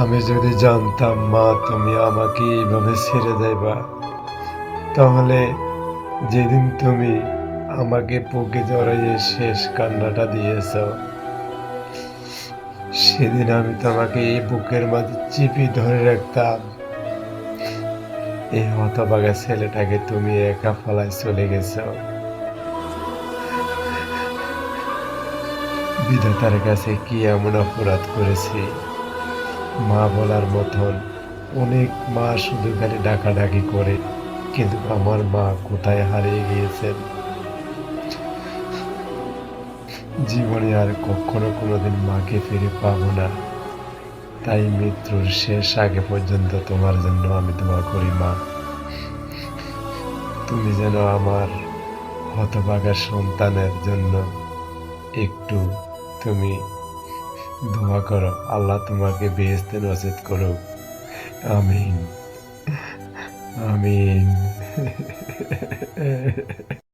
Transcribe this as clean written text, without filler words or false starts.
আমি যদি জানতাম মা তুমি আমাকে এইভাবে ছেড়ে যাইবা, তাহলে যেদিন তুমি আমাকে বুকে জড়াইয়ে শেষ কান্নাটা দিয়েছ, সেদিন আমি তোমাকে এই বুকের মাঝে চিপি ধরে রাখতাম। এই হতভাগা ছেলেটাকে তুমি একা ফেলায় চলে গেছ। বিধাতার কাছে কি এমন অপরাধ করেছি? মা বলার মতন অনেক মা শুধু খালি ডাকাডাকি করে, কিন্তু আমার মা কোথায় হারিয়ে গিয়েছেন? জীবনে আর কখনো কোনোদিন মাকে ফিরে পাবো না। তাই মৃত্যুর শেষ আগে পর্যন্ত তোমার জন্য আমি দোয়া করি মা। তুমি যেন আমার হতভাগা সন্তানের জন্য একটু তুমি দোয়া করো। আল্লাহ তোমাকে বেহেশতে নসিব করুক। আমিন, আমিন।